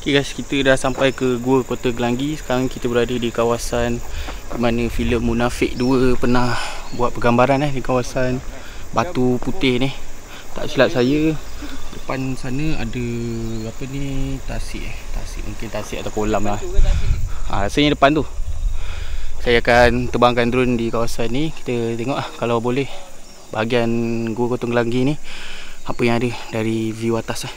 Okay guys, kita dah sampai ke Gua Kota Gelanggi. Sekarang kita berada di kawasan di mana filem Munafik 2 pernah buat pergambaran di kawasan Batu Putih ni. Tak silap saya, depan sana ada apa ni, tasik mungkin tasik atau kolam lah. Rasanya depan tu. Saya akan terbangkan drone di kawasan ni. Kita tengok kalau boleh bahagian Gua Kota Gelanggi ni apa yang ada dari view atas .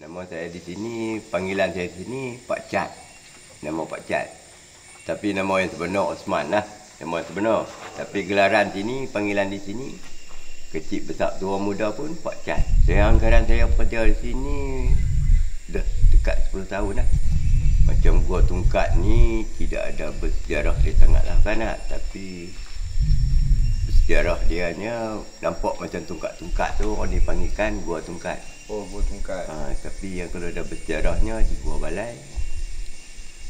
Nama saya di sini, panggilan saya di sini Pak Cat. Nama Pak Cat. Tapi nama yang sebenar Osman lah. Nama yang sebenar. Tapi gelaran sini, panggilan di sini, kecil besar tua muda pun Pak Cat. Sekarang saya kerja di sini dah dekat 10 tahun lah. Macam Gua Tungkat ni tidak ada bersejarah dia sangatlah sangat. Tapi bersejarah dianya nampak macam tungkat-tungkat tu orang dipanggilkan Gua Tungkat. Oh, Gua Tungkat. Tapi yang kalau ada bersejarahnya di Gua Balai.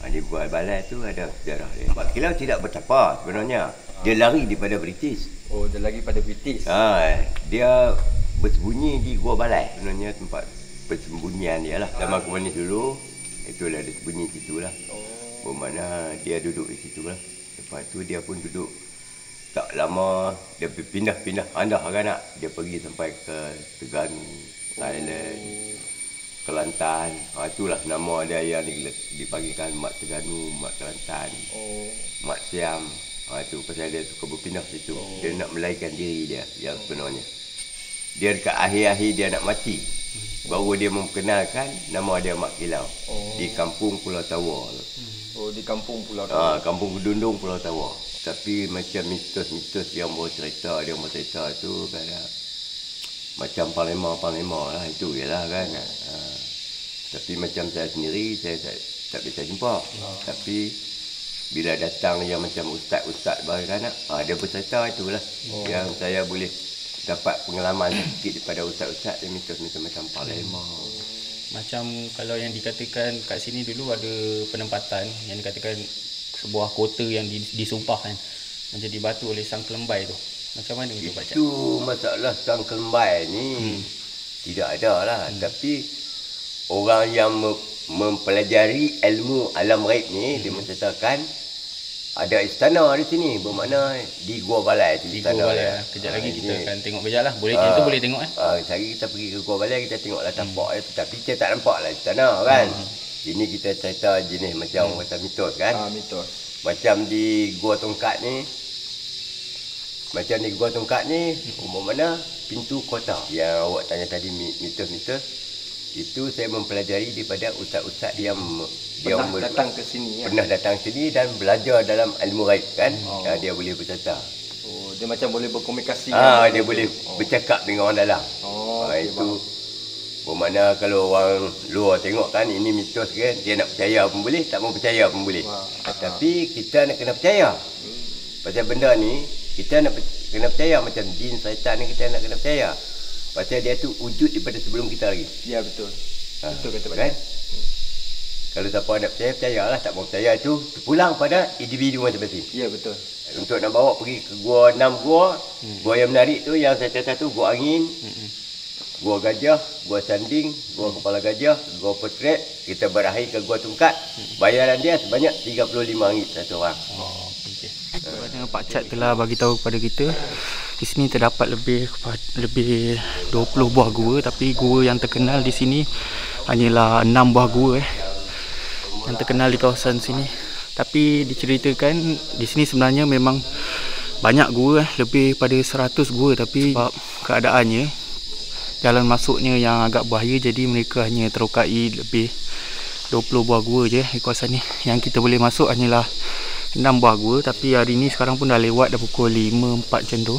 Di Gua Balai tu ada sejarah dia. Bak Kilau tidak bertapa sebenarnya. Dia lari daripada British. Oh, dia lari pada British. Dia bersembunyi di Gua Balai. Sebenarnya tempat persembunyian dia lah. Zaman komunis dulu, itulah dia sembunyi situ lah. Bermakna dia duduk di situ lah. Lepas tu dia pun duduk tak lama, dia pindah-pindah andah kan nak. Dia pergi sampai ke Terengganu, Thailand, Kelantan. Itulah nama dia yang dipanggilkan Mat Terengganu, Mat Kelantan, Mat Siam. Itu pasal dia suka berpindah situ. Dia nak melarikan diri dia yang sebenarnya. Dia dekat akhir-akhir dia nak mati, baru dia memperkenalkan nama dia Mat Kilau. Di kampung Pulau Tawar. Oh, di kampung Pulau Tawar. Kampung Kedundung Pulau Tawar. Tapi macam mitos-mitos yang bercerita, tu kan, macam Panglima lah, itu je lah kan. Tapi macam saya sendiri, saya tak bisa jumpa. Tapi bila datang yang macam ustaz-ustaz bagaimana, dia bercerita itulah. Yang saya boleh dapat pengalaman sikit daripada ustaz-ustaz yang mitos-mitos macam Panglima. Macam kalau yang dikatakan kat sini dulu ada penempatan yang dikatakan sebuah kota yang disumpah kan, menjadi batu oleh Sang Kelembai tu. Macam mana itu Pak Cat? Itu masalah Sang Kelembai ni tidak ada lah. Tapi orang yang mempelajari ilmu alam gaib ni, dia menceritakan ada istana di sini. Bermakna di Gua Balai tu. Di Gua Balai. Kejap lagi kita akan tengok kejap lah. Boleh, yang tu boleh tengok Hari kita pergi ke Gua Balai, kita tengoklah tampak tapi kita tak nampak lah istana kan. Ini kita cerita jenis macam macam mitos kan. Mitos. Macam di Gua Tungkat ni, umum mana pintu kota yang awak tanya tadi, mitos-mitos itu saya mempelajari daripada ustaz-ustaz yang datang ke sini. Pernah datang sini dan belajar dalam ilmu gaib kan. Dia boleh bercerita. Dia macam boleh berkomunikasi. Dia boleh bercakap dengan orang dalam. Itu bermakna kalau orang luar tengok kan ini mitos kan, dia nak percaya pun boleh, tak mau percaya pun boleh. Tapi kita nak kena percaya. Pasal benda ni kita nak kena percaya, macam jin, syaitan ni kita nak kena percaya. Pasal dia tu wujud daripada sebelum kita lagi. Ya, betul. Betul kata Pak kan? Kalau siapa nak percaya, percayalah. Tak mau percaya tu terpulang pada individu masing-masing. Ya, betul. Untuk nak bawa pergi ke gua 6 gua, gua yang menarik tu yang saya catat tu gua angin, gua gajah, gua sanding, gua kepala gajah, gua potret, kita berakhir ke gua tungkat. Bayaran dia sebanyak RM35 satu orang. Kerana Pak Cat telah bagi tahu kepada kita, di sini terdapat lebih 20 buah gua, tapi gua yang terkenal di sini hanyalah 6 buah gua yang terkenal di kawasan sini. Tapi diceritakan di sini sebenarnya memang banyak gua, lebih pada 100 gua, tapi sebab keadaannya jalan masuknya yang agak bahaya, jadi mereka hanya terokai lebih 20 buah gua je di kawasan ni. Yang kita boleh masuk hanyalah 6 buah gua, tapi hari ni sekarang pun dah lewat, dah pukul 5.04 macam tu.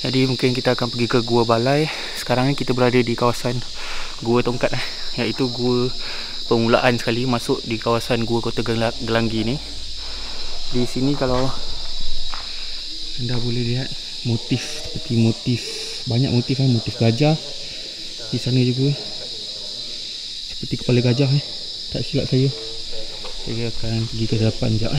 Jadi mungkin kita akan pergi ke Gua Balai. Sekarang ni kita berada di kawasan Gua Tongkat, iaitu gua permulaan sekali masuk di kawasan Gua Kota Gelanggi ni. Di sini kalau anda boleh lihat motif, seperti motif, banyak motif motif gajah. Di sana juga seperti kepala gajah tak silap saya. Saya akan pergi ke depan sekejap.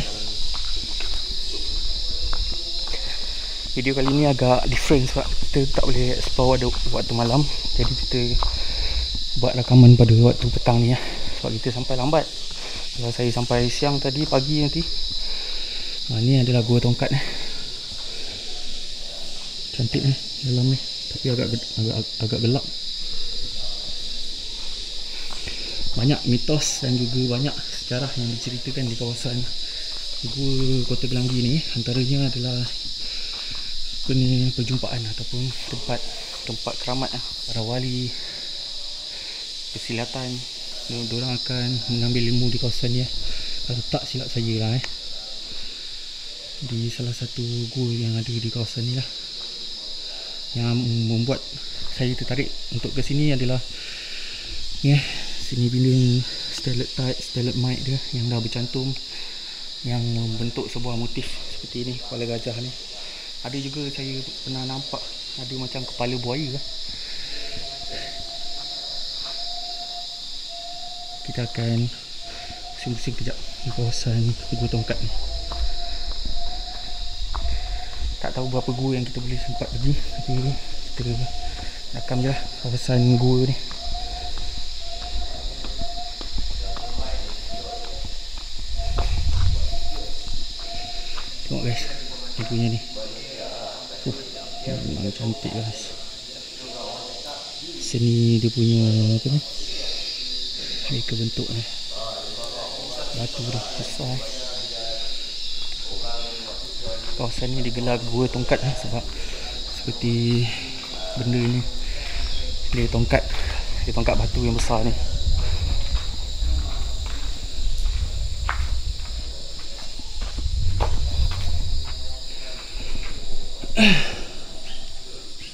Video kali ni agak different sebab kita tak boleh explore waktu malam. Jadi kita buat rakaman pada waktu petang ni sebab kita sampai lambat. Kalau saya sampai siang tadi, pagi nanti. Ni adalah Gua Tongkat cantik dalam ni, tapi agak gelap. Banyak mitos dan juga banyak sejarah yang diceritakan di kawasan Gua Kota Gelanggi ni. Antaranya adalah perjumpaan ataupun tempat keramat para wali persilatan. Diorang akan mengambil ilmu di kawasan ni kalau tak silap saya lah di salah satu gua yang ada di kawasan ni lah. Yang membuat saya tertarik untuk ke sini adalah sini bila stalagmite dia yang dah bercantum, yang membentuk sebuah motif seperti ini, kepala gajah ni. Ada juga saya pernah nampak ada macam kepala buaya. Kita akan pusing-pusing kejap di kawasan Gua Tongkat ni. Tak tahu berapa gua yang kita boleh sempat pergi, tapi kita rakam je lah kawasan gua ni. Tengok guys, dia punya ni memang cantik guys. Seni dia punya apa ni, reka bentuk ni, batu dah besar. Kawasan ni digelar Gua Tongkat sebab seperti benda ni dia tongkat batu yang besar ni.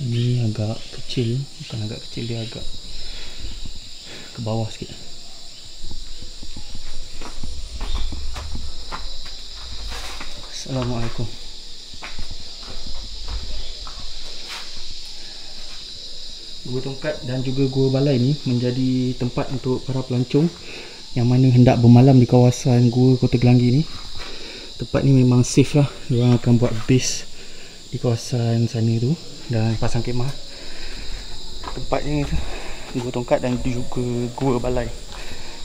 Ini agak kecil, bukan agak kecil, dia agak ke bawah sikit. Assalamualaikum. Gua Tongkat dan juga Gua Balai ni menjadi tempat untuk para pelancong yang mana hendak bermalam di kawasan Gua Kota Gelanggi ni. Tempat ni memang safe lah. Diorang akan buat base di kawasan sana tu dan pasang kemah. Tempat ni Gua Tongkat dan juga Gua Balai.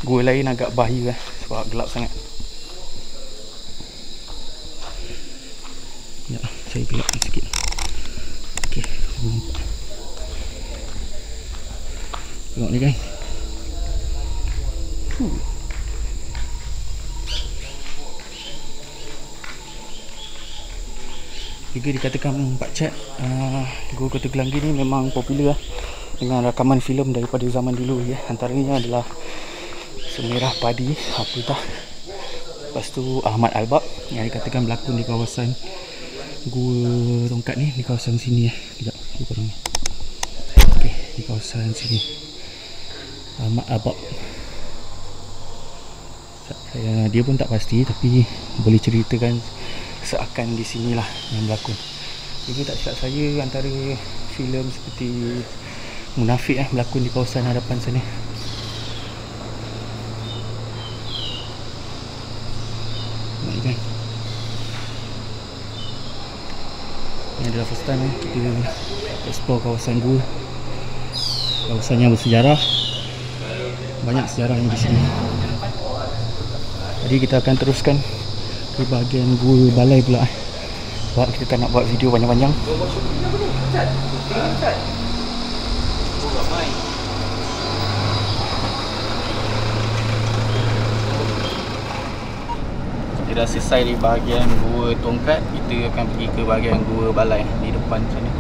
Gua lain agak bahaya sebab gelap sangat. Ya, saya gelapkan sikit. Okey, tengok ni guys. Juga dikatakan Pak Cat, Gua Kota Gelanggi ni memang popular dengan rakaman filem daripada zaman dulu Antaranya adalah Semerah Padi, apa dah. Lepas tu Ahmad Albab yang dikatakan berlakon di kawasan Gua Tongkat ni, di kawasan sini Sekejap, korang ni. Okey, di kawasan sini Ahmad Albab. Dia pun tak pasti, tapi boleh ceritakan seakan di sinilah yang berlakon. Jadi tak silap saya antara filem seperti Munafik berlakon di kawasan hadapan sana. adalah first time kita explore kawasan gua. Kawasan yang bersejarah. Banyak sejarahnya di sini. Jadi kita akan teruskan ke bahagian gua balai pula. Sebab kita tak nak buat video panjang-panjang. Kita dah selesai di bahagian gua tongkat. Kita akan pergi ke bahagian gua balai di depan sana.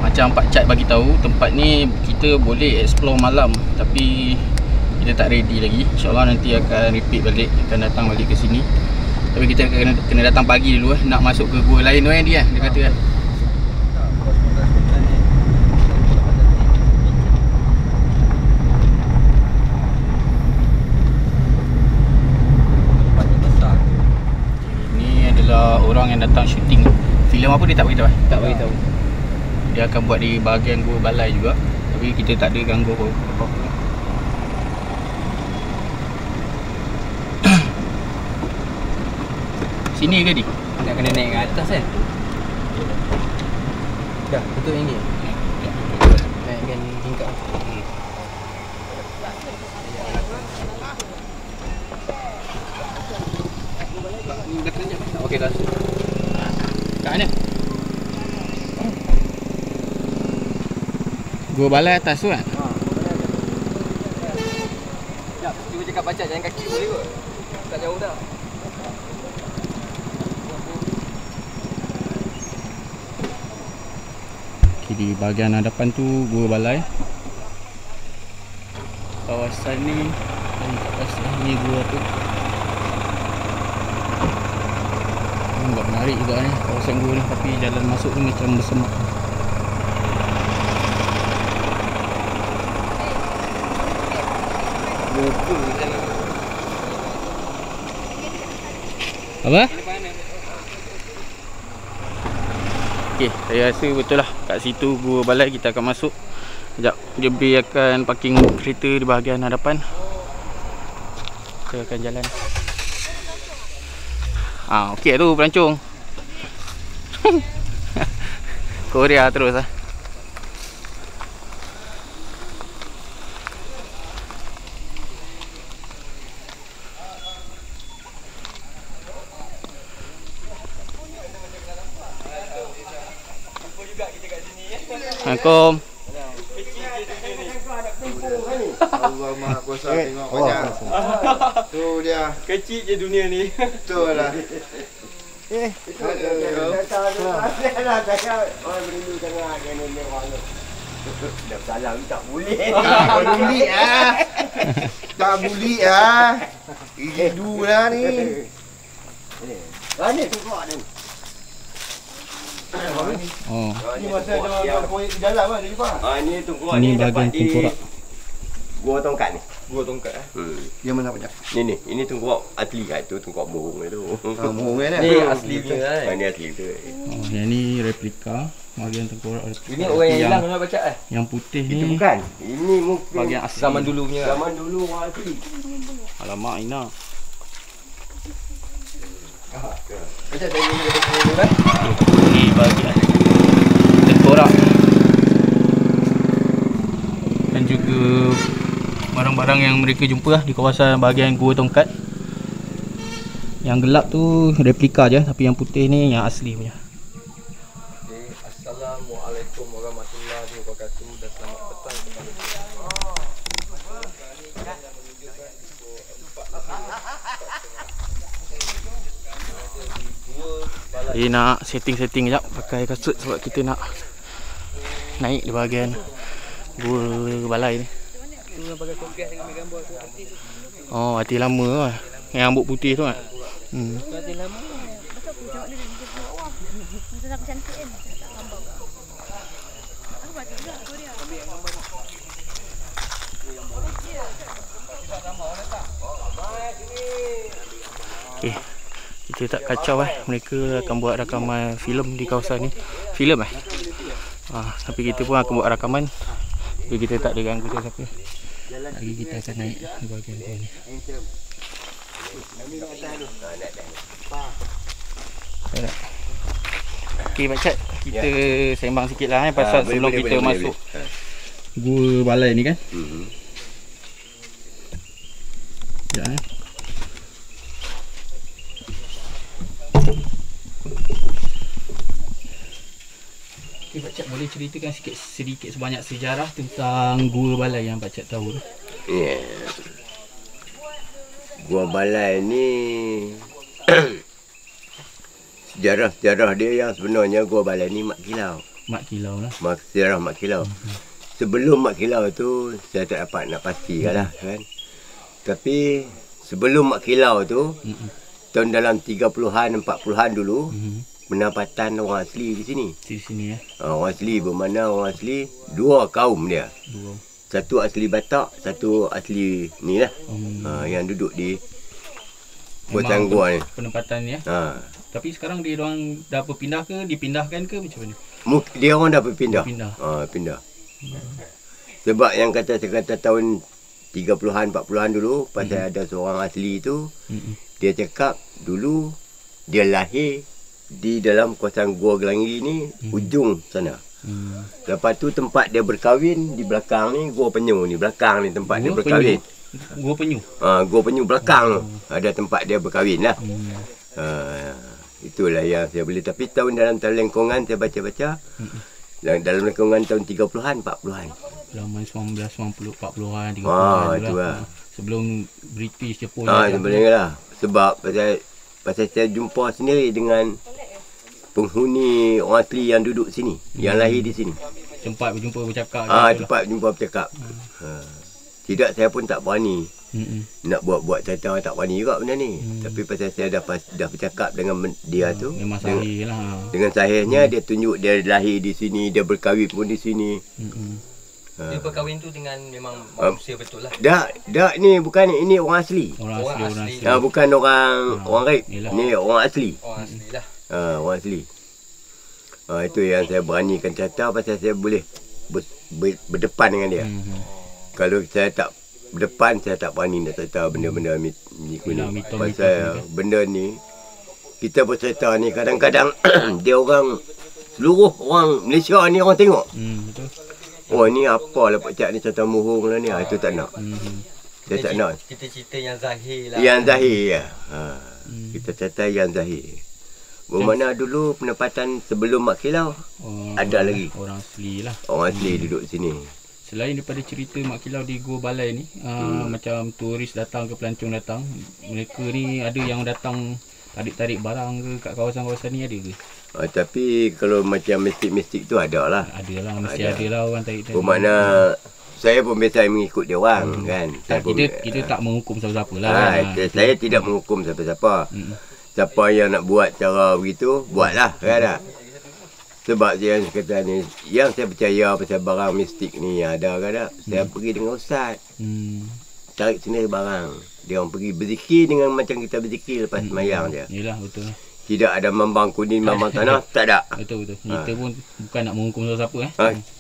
Macam Pak Cat bagi tahu, tempat ni kita boleh explore malam tapi kita tak ready lagi. InsyaAllah nanti akan repeat balik, akan datang balik ke sini. Tapi kita kena datang pagi dulu nak masuk ke gua lain tu dia kata kan. Ini adalah orang yang datang syuting filem apa dia tak beritahu. Tak beritahu. Dia akan buat di bahagian gua balai juga. Tapi kita tak ada ganggu apa-apa. Sini ke Di? Nak kena naik ke atas kan? Dah, betul yang ni? Naikkan tingkat. Okey dah. Kat mana? Gua balai atas tu kan? Sekejap, cuba cakap baca jalan kaki boleh ke? Tak jauh dah. Okay, di bahagian hadapan tu gua balai. Kawasan ni dan kat atas ni gua tu. Nampak menarik juga ni kawasan gua ni, tapi jalan masuk ni macam bersemak. Apa? Okey, saya rasa betul lah kat situ gua balai kita akan masuk. Sekejap, JB akan parking kereta di bahagian hadapan. Kita akan jalan. Okey tu pelancong. Korea terus lah. Assalamualaikum. Allah Maha Kuasa tengok banyak. Tu dia. Kecil je dunia ni. Betul lah. Dah salam tak boleh. Tak buli ah. Tak buli ah. Idu lah ni. Mana tu kau ni? Oh, Ni masa ada proyek di dalam kan dia jumpa. Ni tunggu ini bahagian tengkorak. Gua tongkat ni. Gua tongkat Yang mana banyak? Ini tunggu asli kat tu, tunggu bohong tu. Bohong kan. Ni asli punya kan. Ni asli tu. Oh, yang ni replika. Bahagian tengkorak replika. Ini orang yang hilang nak baca Yang putih Itu ni bukan. Ini mungkin bahagian asli. zaman dulu punya. Zaman dulu orang asli. Alamak Ina. Baca dari ni dulu kan. Ni bahagian tengkorak. Dan juga barang-barang yang mereka jumpa lah di kawasan bahagian Gua Tongkat. Yang gelap tu replika je, tapi yang putih ni yang asli punya. Okay. Assalamualaikum warahmatullahi wabarakatuh dan selamat petang kepada semua. Jadi nak setting-setting sekejap pakai kasut sebab kita nak naik di bahagian Gua Balai ni. Tu yang pakai kogas dengan ambil gambar tu artis tu. Oh, artis lama lah. Yang rambut putih tu kan. Artis lama. Betul aku tengok dia di bawah. Macam aku cantik kan. Tak gambar. Aku baca juga Korea. Okay, kita tak kacau mereka akan buat rakaman filem di kawasan ni. Filem tapi kita pun akan buat rakaman. Tapi kita tak ada ganggu siapa. Lagi kita akan naik di bahagian bawah ni. Alright. Okey Pakcik, kita sembang sikit lah pasal sebelum kita masuk gua balai ni kan. Sekejap Okay, Pakcik boleh ceritakan sedikit sebanyak sejarah tentang Gua Balai yang Pakcik tahu tu? Ya. Gua Balai ni sejarah dia yang sebenarnya Gua Balai ni Mak Kilau. Mak Kilau lah. Sejarah Mak Kilau. Sebelum Mak Kilau tu saya tak dapat nak pastikan lah kan. Tapi sebelum Mak Kilau tu tahun dalam 30-an 40-an dulu pendapatan orang asli di sini. Di sini ya. Orang asli bermakna orang asli dua kaum dia. Dua. Satu asli Batak, satu asli ni lah. Yang duduk di Kuala Gua ni. Penempatan ni ya. Tapi sekarang dia orang dah berpindah ke, dipindahkan ke macam mana? Dia orang dah berpindah. Pindah. Sebab yang saya kata tahun 30-an 40-an dulu pasal ada seorang asli tu dia cakap dulu dia lahir di dalam kawasan Gua Gelangi ni ujung sana. Lepas tu tempat dia berkahwin di belakang ni Gua Penyu ni, belakang ni tempat dia berkahwin. Gua Penyu. Gua Penyu belakang tu ada tempat dia berkahwin lah. Itulah yang saya boleh. Tapi dalam lengkungan saya baca-baca dalam lengkungan tahun 30-an 40-an. Zaman 1990 40-an 30-an tu lah. Sebelum British Jepun. Sebenarnya lah. Sebab pasal saya jumpa sendiri dengan penghuni orang asli yang duduk sini, yang lahir di sini. Sempat berjumpa bercakap. Sempat berjumpa bercakap. Tidak, saya pun tak berani nak buat cerita, tak berani juga benda ni. Tapi pasal saya dah bercakap dengan dia tu, memang sahih lah. Dengan sahihnya dia tunjuk dia lahir di sini, dia berkahwin pun di sini. Dia berkahwin tu dengan memang manusia betul lah. Tak, ni bukan ini orang asli. Orang asli. Bukan orang raib. Ni orang asli. Orang asli lah. Orang asli. Itu yang saya beranikan cerita pasal saya boleh berdepan dengan dia. Kalau saya tak berdepan, saya tak berani nak cerita benda-benda ni. Pasal benda ni kita bercerita ni kadang-kadang dia orang seluruh orang Malaysia ni orang tengok. Betul. Oh ni apa lah Pakcik ni cerita muhung lah ni. Itu tak nak. Saya tak nak. Kita cerita yang zahir lah. Yang zahir ya. Kita cerita yang zahir. Bermakna dulu penempatan sebelum Mak Kilau ada lagi. Orang asli lah. Orang asli duduk sini. Selain daripada cerita Mak Kilau di Gua Balai ni, macam turis datang ke pelancong datang, mereka ni ada yang datang tarik-tarik barang ke kat kawasan-kawasan ni, ada ke? Tapi kalau macam mistik-mistik tu ada lah. Ada lah, mesti ada lah orang tarik-tarik. Bermakna saya pun biasa mengikut dia orang kan. Kita tak menghukum siapa-siapa lah. Saya tidak menghukum siapa-siapa. Siapa yang nak buat cara begitu, buatlah kan tak? Sebab yang kata ni, yang saya percaya pasal barang mistik ni yang ada kan tak? Saya pergi dengan ustaz. Tarik sendiri barang. Dia orang pergi berzikir dengan macam kita berzikir lepas semayang je. Yelah, betul. Tidak ada mambang kuning, mambang tanah, tak ada. Betul. Kita pun bukan nak menghukum siapa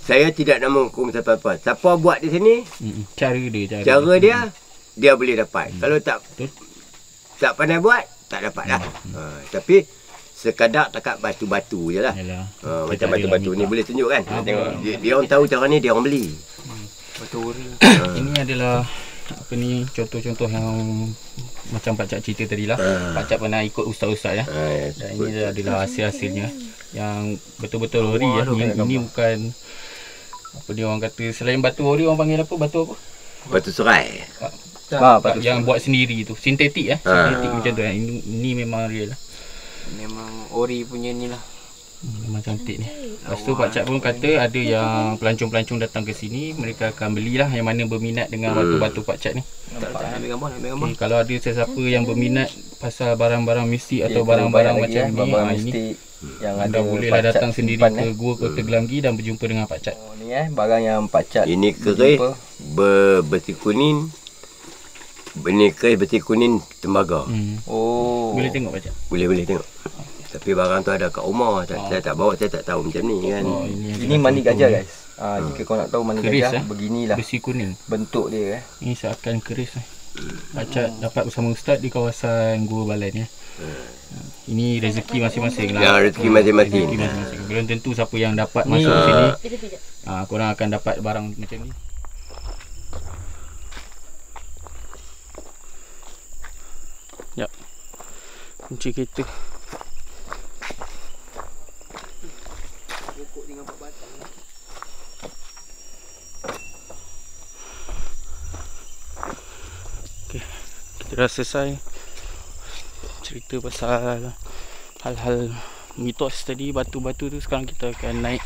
Saya tidak nak menghukum siapa-siapa. Siapa buat di sini, cara dia. Dia boleh dapat. Kalau tak pandai buat, tak dapat lah. Tapi sekadar takat batu-batu je lah. Macam batu-batu ni boleh tunjuk kan. Tengok dia orang tahu cara ni, dia orang beli. Batu ori. Ini adalah contoh-contoh yang macam Pakcik cerita tadi lah. Pakcik pernah ikut ustaz-ustaz ya. Dan ini adalah hasil-hasilnya yang betul-betul ori ya. Ini bukan apa dia orang kata, selain batu ori orang panggil apa? Batu apa? Batu serai. Yang buat sendiri tu, sintetik ya. Sintetik macam tu. Ini memang real lah. Memang ori punya ni lah. Memang cantik ni. Lepas tu Pakcik pun kata ada yang pelancong-pelancong datang ke sini, mereka akan belilah yang mana berminat dengan batu-batu Pakcik ni. Ambil gambar. Okay, kalau ada sesiapa yang berminat pasal barang-barang mistik atau barang-barang macam ni, yang anda bolehlah datang sendiri ke Gua Kota Gelanggi dan berjumpa dengan Pakcik. Ni barang yang Pakcik. Ini keris bersih kuning. Ini keris bersih kuning tembaga. Boleh tengok Pakcik? Boleh tengok. Tapi barang tu ada kat rumah. Saya tak bawa, saya tak tahu macam ni kan. Ini mandi gajah guys. Jika kau nak tahu mana Keris, gajah, beginilah besi kuning. bentuk dia. Ini seakan keris. Bacat dapat bersama Ustaz di kawasan Gua Balai ni. Ini rezeki masing-masing lah. Yang rezeki masing-masing. Rezeki masing-masing. Belum tentu siapa yang dapat masuk ke sini. Pijat-pijat. Korang akan dapat barang macam ni. Ya. Kunci kereta. Okey, kita dah selesai cerita pasal hal-hal mitos tadi, batu-batu tu. Sekarang kita akan naik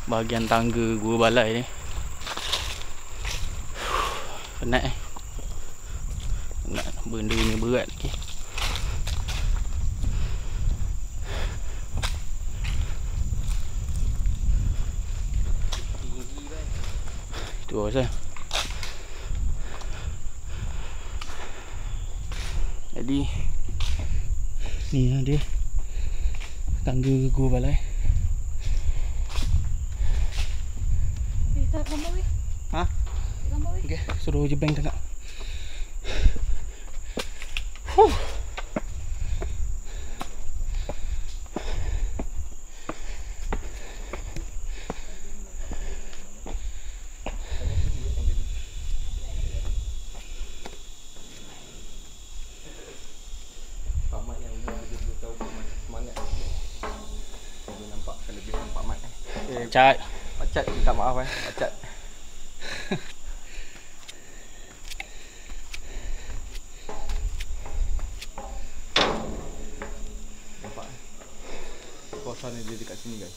bahagian tangga Gua Balai ni. Penat penat, benda ni berat lagi. Itu pasal jadi ni lah dia tangga Gua Balai. Tak gambar weh. Ha? Gambar weh. Okey, suruh je bank tengok. Pamat yang umur 70 tahun masih semangat. Dia nampak kelebihan Pamat. Cat. Pacat, minta maaf Pacat. Nampak suasana dia dekat sini guys.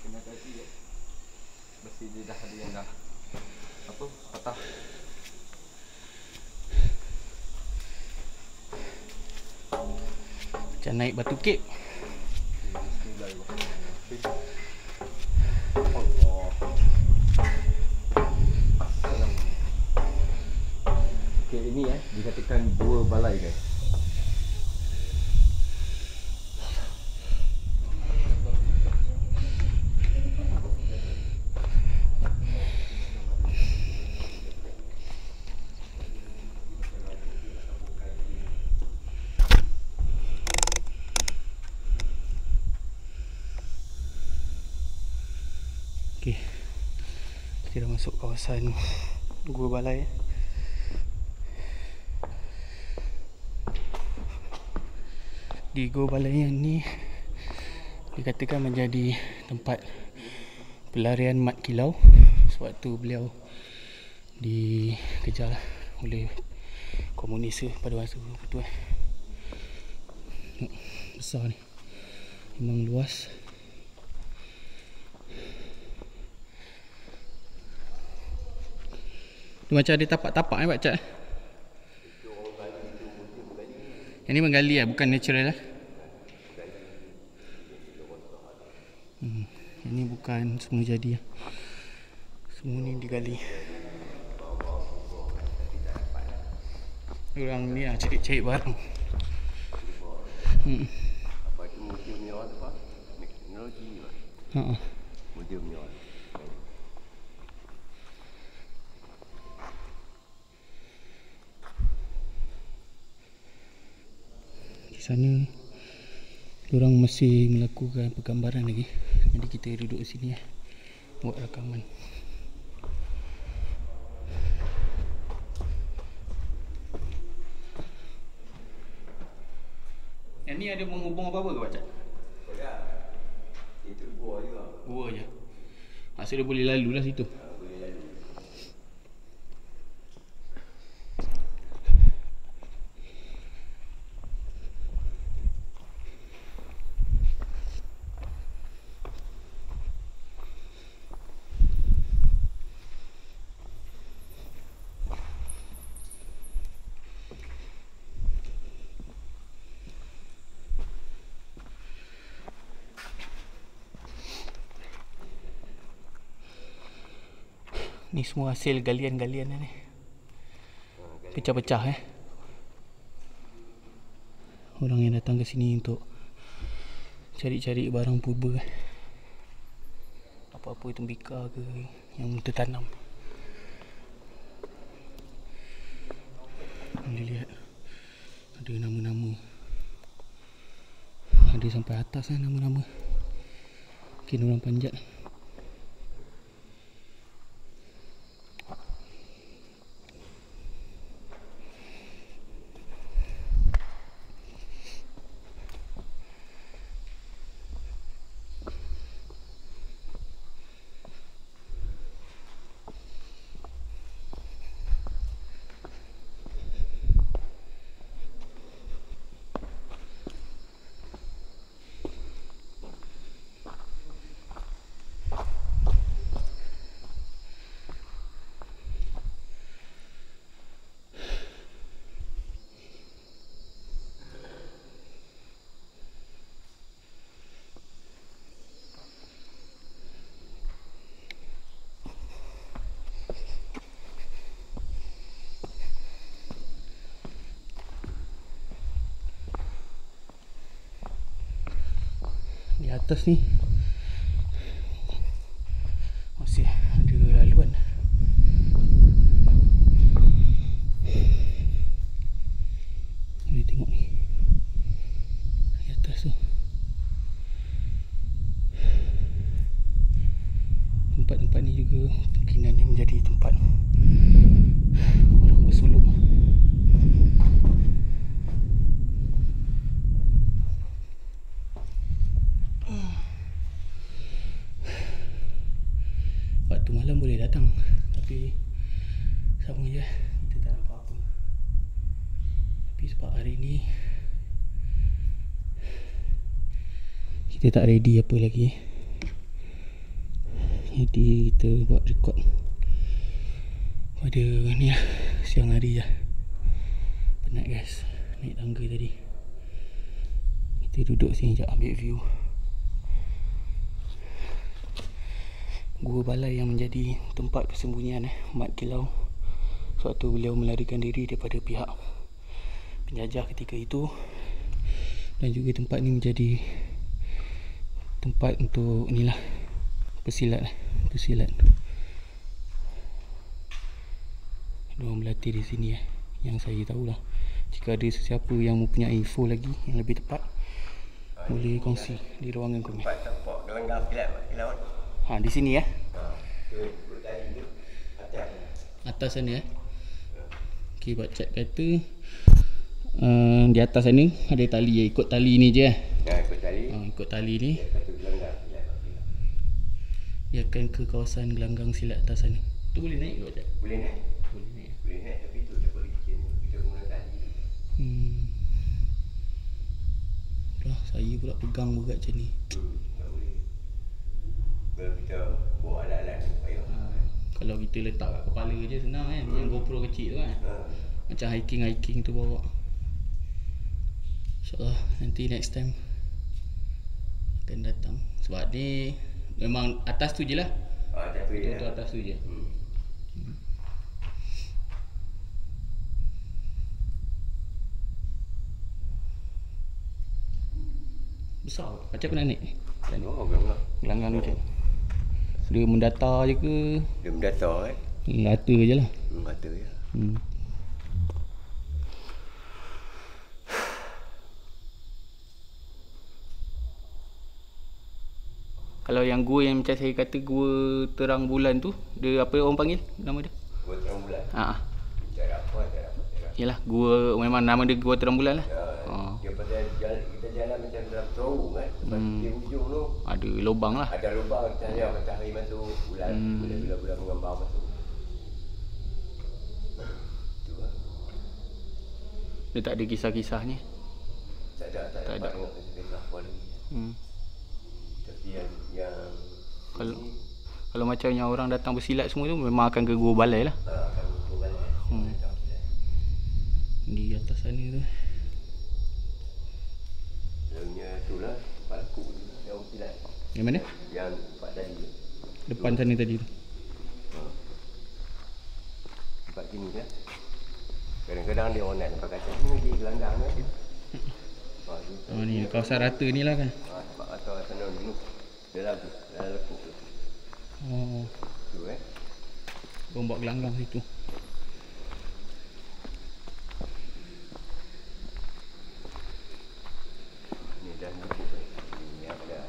Kena hati ya. Besi dia dah ada yang dah patah. Macam naik batu kek. Okay, ini dikatakan Gua Balai guys. Okey. Kita dah masuk kawasan Gua Balai. Di Gua Balai yang ni dikatakan menjadi tempat pelarian Mat Kilau sewaktu beliau dikejar oleh komunis pada masa itu. Besar ni. Memang luas. Dia macam ada tapak-tapak Pak Cak. Yang ni menggali bukan natural lah. Yang ni bukan semua jadi. Semua ni digali. Orang ni cari-cari barang. Apa itu museum ni orang apa? Teknologi lah. Museum ni orang. Di sana diorang masih melakukan penggambaran lagi. Jadi kita duduk sini buat rakaman. Yang ni ada menghubung apa-apa ke Pak Cak? Itu gua juga. Gua je. Maksud dia boleh lalu lah situ. Ni semua hasil galian-galian ni. pecah-pecah orang yang datang ke sini untuk cari-cari barang purba apa-apa tembikar ke yang tertanam. Boleh lihat ada nama-nama, ada sampai atas nama-nama. Mungkin orang panjat. Di atas ni masih ada laluan. Boleh tengok ni di atas tu. Tempat-tempat ni juga kemungkinannya menjadi tempat orang bersuluk. Waktu malam boleh datang, tapi sama je, kita tak nampak apa. Tapi sebab hari ni kita tak ready apa lagi, jadi kita buat rekod pada ni lah, siang hari lah. Penat guys, naik tangga tadi. Kita duduk sini sekejap ambil view Gua Balai yang menjadi tempat persembunyian Mat Kilau sewaktu beliau melarikan diri daripada pihak penjajah ketika itu, dan juga tempat ni menjadi tempat untuk inilah pesilat. Diorang berlatih di sini yang saya tahulah. Jika ada sesiapa yang mempunyai info lagi yang lebih tepat, boleh kongsi di ruangan kami. Tempat tempat gelanggang kilat. Di sini Tu tadi tu atas sana Okey, buat cek kata di atas sana ada tali, ikut tali ni je ikut tali. Ikut tali ni Satu gelanggang kilat. dia akan ke kawasan gelanggang silat atas sana. Tu boleh naik ke Cak? Boleh naik. Boleh naik. Boleh naik, tapi tu dapat licin. Kita guna tali tu. Lah, saya pula pegang berat macam ni. Tak boleh. Kalau kita bawa alat-alat ni payah. Kalau kita letak kat kepala je senang kan, yang GoPro kecil tu kan. Macam hiking tu bawa. InsyaAllah nanti next time akan datang. Sebab ni memang atas tu je lah. Atas tu je. Betul atas tu je. Besar. Macam mana naik? Gelanggang tu macam dia mendata je ke? Dia mendata Rata je lah. Rata je. Kalau yang gua yang macam saya kata gua terang bulan tu, dia apa orang panggil nama dia? Gua terang bulan. Tak apa. Yalah, gua memang nama dia gua terang bulan lah. Dia pasal kita jalan macam dalam perahu kan. Di hujung tu Ada lubang lah. ada lubang cahaya matahari masuk, bulan bila menggambar masuk. Tu lah. Dia tak ada kisah-kisahnya. Tak ada. Tengok kisah apa lagi. Tapi yang Kalau macam yang orang datang bersilat semua tu memang akan ke Gua Balai lah. akan berbalik. Di atas sana tu. Dalamnya tu lah tempat aku yang silat. Yang mana? Yang tempat tadi tu. Depan sana tadi tu. Tempat sini kan. Kadang-kadang dia orang nak tempat kaca ni lagi gelandang ni. Oh ni kawasan rata ni lah kan. Sebab atau sana dulu. Dia lagu, dah lekuk tu. Oh, Tu kau buat gelanggang situ. Ni dah lekuk. Ni ada.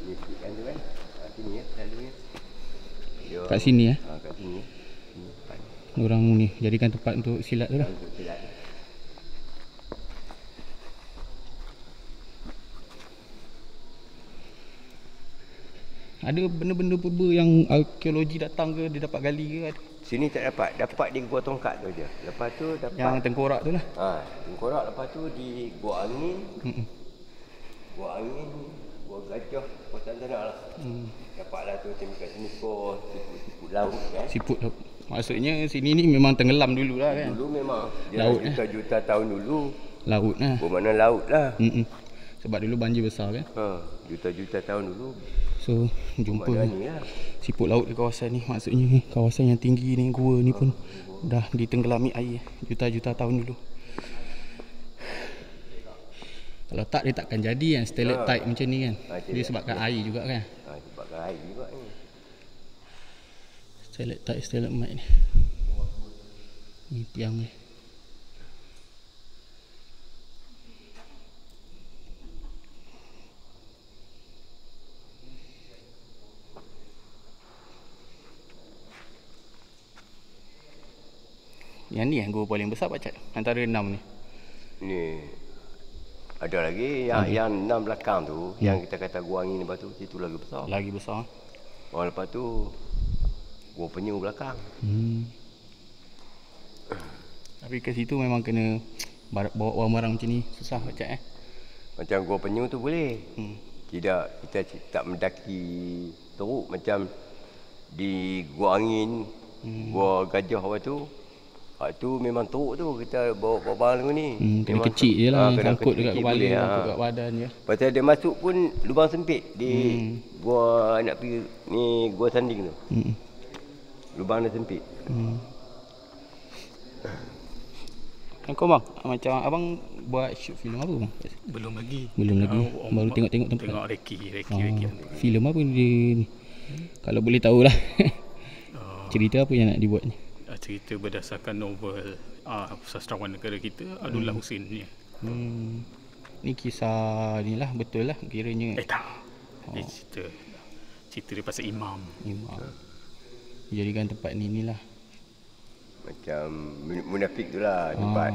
Ni sikit tu kan. Sini ya, selalunya. Kat sini Kat sini. orang ni jadikan tempat untuk silat tu lah. Untuk silat. Ada benda-benda purba yang arkeologi datang ke, dia dapat gali ke ada? Sini tak dapat. Dapat di Gua Tongkat tu je. Lepas tu dapat Yang tengkorak tu lah. tengkorak. Lepas tu di Gua Angin. Gua Angin, Gua Gajah, kawasan sana lah. Dapatlah tu macam kat sini siput laut kan. Siput laut. Maksudnya sini ni memang tenggelam dulu lah kan. Dulu memang dia Laut, juta-juta tahun dulu. Laut lah. Bermakna laut lah. Sebab dulu banjir besar kan. Juta-juta tahun dulu. So jumpa Bermakna ni lah. siput laut di kawasan ni. Maksudnya kawasan yang tinggi ni, gua ni pun dah ditenggelami air juta-juta tahun dulu. Kalau tak dia takkan jadi kan stalactite macam ni kan. Dia sebabkan air juga kan. Sebabkan air juga ni. Stalactite, stalagmite ni. Ni tiang ni. Yang ni yang gua paling besar Pak Cat antara 6 ni. Ni ada lagi yang 6 belakang tu, yang kita kata Gua Angin lepas tu, situ lagi besar. Lagi besar. Lepas tu Gua Penyu belakang. Tapi ke situ memang kena bawa barang macam ni susah Pak Cat Macam Gua Penyu tu boleh. Tidak, kita tak mendaki teruk macam di Gua Angin, Gua Gajah apa tu. Tu memang teruk tu kita bawa barang ni. Kena kecil je lah, sangkut dekat kepala, boleh, sangkut kat badan je. Pasal dia masuk pun lubang sempit di gua nak pergi ni Gua Sanding tu. Lubang dia sempit. Kau bang, macam abang buat shoot filem apa bang? Belum lagi. Belum lagi. Baru tengok-tengok tempat. Tengok reki. Filem apa dia ni? Kalau boleh tahulah. Cerita apa yang nak dibuat ni? Cerita berdasarkan novel sastrawan negara kita Abdullah Hussein ni. Ni kisah ni lah, betul lah kiranya. Tak. Dia cerita dia pasal imam. Jadikan tempat ni lah. Macam munafik tu lah tempat.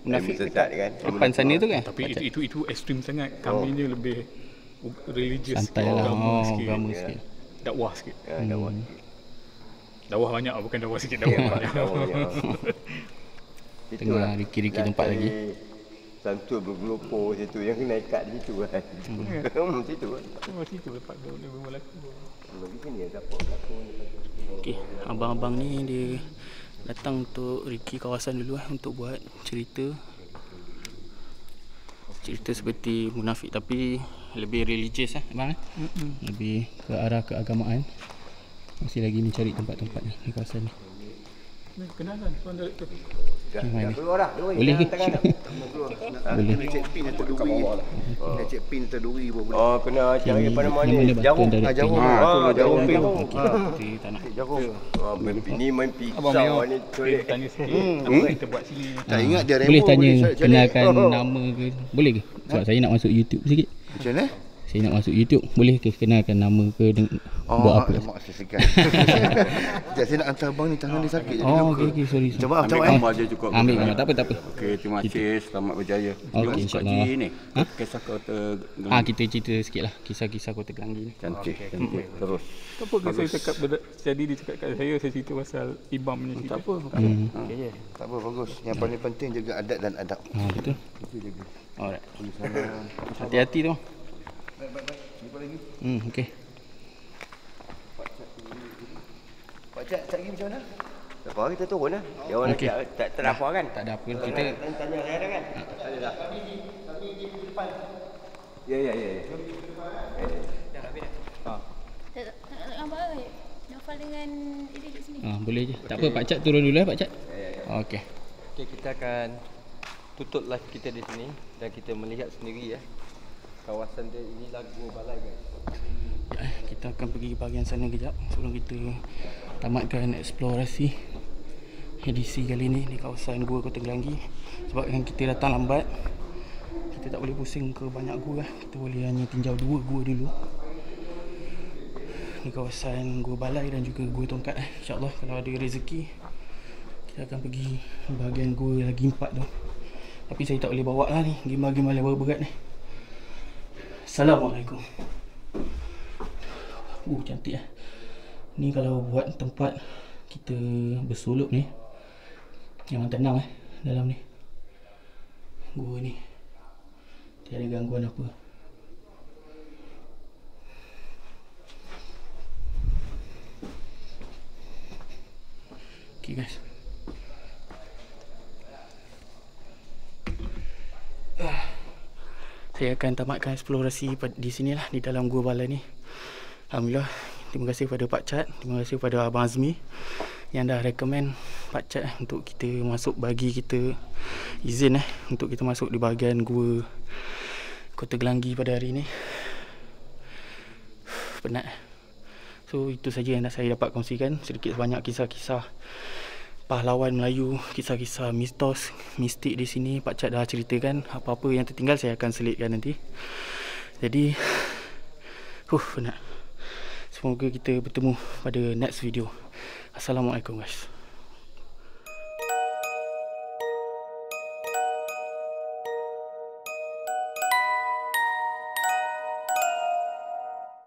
Munafik sesat kan. depan sana tu kan? Tapi itu ekstrim sangat. Kami ni lebih religious. Santai lah. Agama sikit. Dakwah sikit. Dakwah. Dakwah banyak, bukan dakwah sikit, dakwah banyak. Tengah riki-riki tempat lagi. Samsul bergelopor situ yang kena ikat di situ kan. Situ kan. Situ lepas dia berlaku. Di sini ada apa berlaku ni. Okey, abang-abang ni dia datang untuk riki kawasan dulu untuk buat cerita. Cerita seperti munafik tapi lebih religious abang lebih ke arah keagamaan. Masih lagi mencari tempat-tempat ni di kawasan ni. Kenalan tuan director. Dah keluar dah. Boleh ke? Boleh. Nak check pin atau duri. Nak check pin atau duri pun boleh. Kena cari pada mana ni? Jarum. Jarum. Jarum pin. Okey, tak nak. Jarum. Ni main pisau ni colek. Tanya sikit. Apa kita buat sini? Tak ingat dia Boleh Rambo tanya boleh kenalkan nama ke? Boleh ke? Sebab saya nak masuk YouTube sikit. Macam mana? Saya nak masuk YouTube. Boleh ke kenalkan nama ke buat apa? Mak saya segan. Saya nak hantar abang ni, tangan dia sakit. Okey, sorry. Coba Gambar je cukup. Ambil gambar, tak apa. Okey, terima kasih. Selamat berjaya. Okey, insyaAllah. Ni, kisah Kota Kita cerita sikit lah kisah-kisah Kota Gelanggi ni. Cantik. Terus. Apa ke saya cakap jadi dia cakap kat saya cerita pasal imam ni cerita. Tak apa. Okey je. Tak apa, bagus. Yang paling penting jaga adat dan adab. Betul. Alright. Hati-hati tu. Baik. Jumpa lagi. Okey. Pak Cak lagi macam mana? Tak apa, kita turun lah. Dia orang Okey. tak ada apa kan? Tak ada apa kita. Tanya saya kan? Ada dah. Kami di depan. Ya. Tak nak gambar ke? Novel dengan ini kat sini. Boleh je. Tak apa Pak Cat turun dulu Pak Cat. Okey. Okey, kita akan tutup live kita di sini dan kita melihat sendiri ya. Kawasan dia inilah Gua Balai guys. Kita akan pergi bahagian sana kejap sebelum kita tamatkan eksplorasi edisi kali ni di kawasan Gua Kota Gelanggi. Sebab kan kita datang lambat, kita tak boleh pusing ke banyak gua lah. Kita boleh hanya tinjau 2 gua dulu di kawasan Gua Balai dan juga Gua Tongkat. InsyaAllah kalau ada rezeki kita akan pergi bahagian gua lagi 4 tu. Tapi saya tak boleh bawa lah ni gimbal-gimbal yang berat ni. Assalamualaikum. Cantik lah. Ni kalau buat tempat kita bersolok ni, memang tenang dalam ni. Gua ni tiada gangguan apa. Okay guys. Saya akan tamatkan eksplorasi di sinilah, di dalam Gua Balai ni. Alhamdulillah, terima kasih kepada Pak Chat, terima kasih kepada Abang Azmi yang dah recommend Pak Chat untuk kita masuk, bagi kita izin untuk kita masuk di bahagian Gua Kota Gelanggi pada hari ni. Penat. So itu saja yang saya dapat kongsikan, sedikit sebanyak kisah-kisah pahlawan Melayu, kisah-kisah mistos, mistik di sini. Pak Chat dah ceritakan. Apa-apa yang tertinggal saya akan selitkan nanti. Jadi penat. Semoga kita bertemu pada next video. Assalamualaikum guys.